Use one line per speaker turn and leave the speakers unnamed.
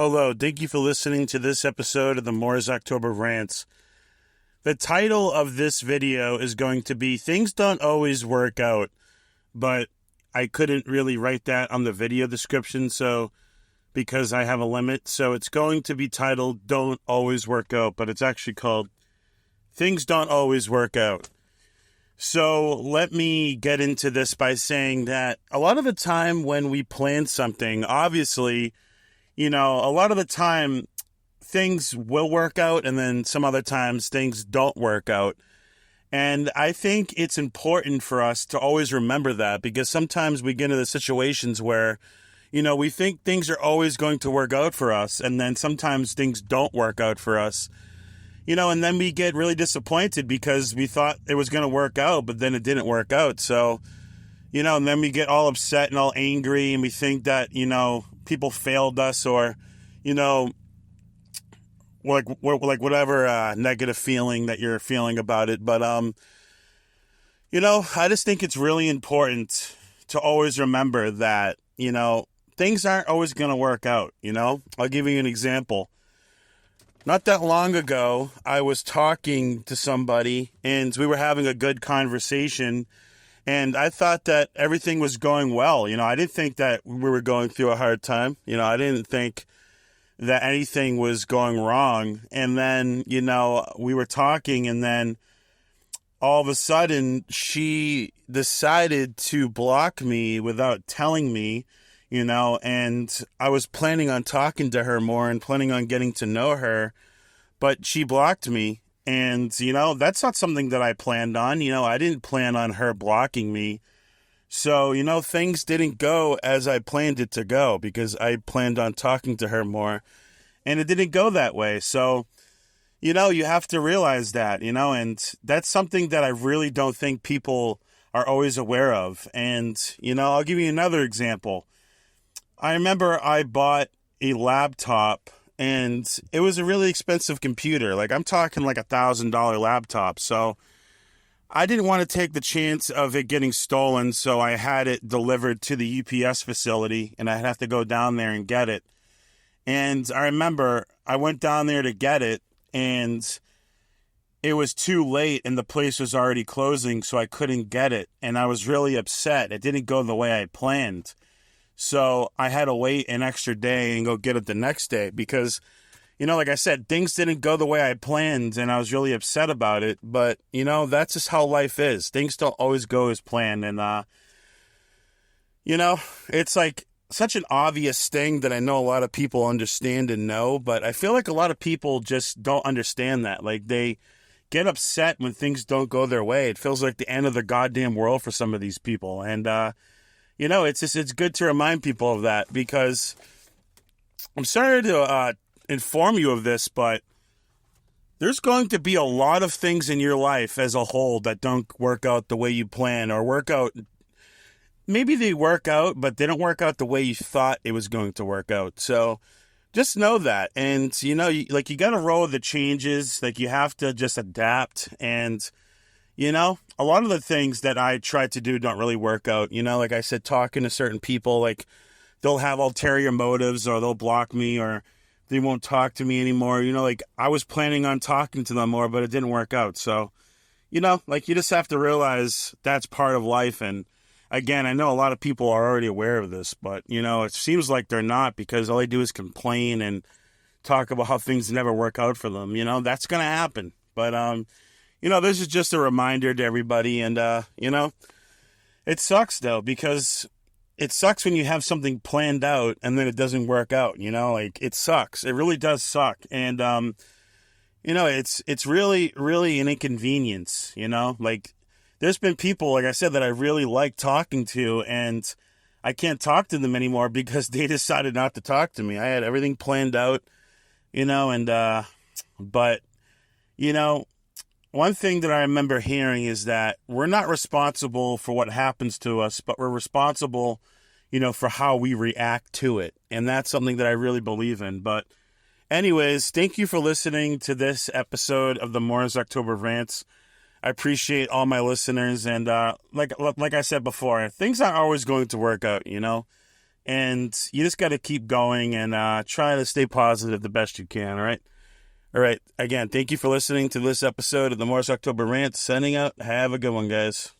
Hello, thank you for listening to this episode of the Moore's October Rants. The title of this video is going to be Things Don't Always Work Out, but I couldn't really write that on the video description because I have a limit. So it's going to be titled Don't Always Work Out, but it's actually called Things Don't Always Work Out. So let me get into this by saying that a lot of the time when we plan something, obviously, a lot of the time things will work out and then some other times things don't work out. And I think it's important for us to always remember that, because sometimes we get into situations where, we think things are always going to work out for us, and then sometimes things don't work out for us, and then we get really disappointed because we thought it was going to work out, but then it didn't work out. So, and then we get all upset and all angry, and we think that, people failed us, or, like whatever negative feeling that you're feeling about it. But, I just think it's really important to always remember that, things aren't always going to work out. I'll give you an example. Not that long ago, I was talking to somebody and we were having a good conversation, and I thought that everything was going well. I didn't think that we were going through a hard time. I didn't think that anything was going wrong. And then, we were talking, and then all of a sudden she decided to block me without telling me, and I was planning on talking to her more and planning on getting to know her, but she blocked me. And, that's not something that I planned on. I didn't plan on her blocking me. So, things didn't go as I planned it to go, because I planned on talking to her more, and it didn't go that way. So, you have to realize that, and that's something that I really don't think people are always aware of. And, I'll give you another example. I remember I bought a laptop, and it was a really expensive computer. Like, I'm talking like $1,000 laptop. So I didn't want to take the chance of it getting stolen. So I had it delivered to the UPS facility, and I'd have to go down there and get it. And I remember I went down there to get it, and it was too late and the place was already closing, so I couldn't get it. And I was really upset. It didn't go the way I planned. So I had to wait an extra day and go get it the next day because, like I said, things didn't go the way I planned, and I was really upset about it. But, that's just how life is. Things don't always go as planned. And, it's like such an obvious thing that I know a lot of people understand and know, but I feel like a lot of people just don't understand that. Like, they get upset when things don't go their way. It feels like the end of the goddamn world for some of these people. And, it's good to remind people of that, because I'm sorry to inform you of this, but there's going to be a lot of things in your life as a whole that don't work out the way you plan, or work out. Maybe they work out, but they don't work out the way you thought it was going to work out. So just know that. And, you got to roll with the changes. Like, you have to just adapt. And, a lot of the things that I try to do don't really work out. Like I said, talking to certain people, like, they'll have ulterior motives, or they'll block me, or they won't talk to me anymore. Like, I was planning on talking to them more, but it didn't work out. So, you just have to realize that's part of life. And again, I know a lot of people are already aware of this, but, it seems like they're not, because all they do is complain and talk about how things never work out for them. That's going to happen. But, this is just a reminder to everybody. And, it sucks, though, because it sucks when you have something planned out and then it doesn't work out. It sucks. It really does suck. And, it's really, really an inconvenience, like, there's been people, like I said, that I really like talking to, and I can't talk to them anymore because they decided not to talk to me. I had everything planned out, but, one thing that I remember hearing is that we're not responsible for what happens to us, but we're responsible, for how we react to it. And that's something that I really believe in. But anyways, thank you for listening to this episode of the Moore's October Rants. I appreciate all my listeners. And like I said before, things aren't always going to work out, and you just got to keep going and try to stay positive the best you can, all right? All right, again, thank you for listening to this episode of the Morris October Rant. Sending out. Have a good one, guys.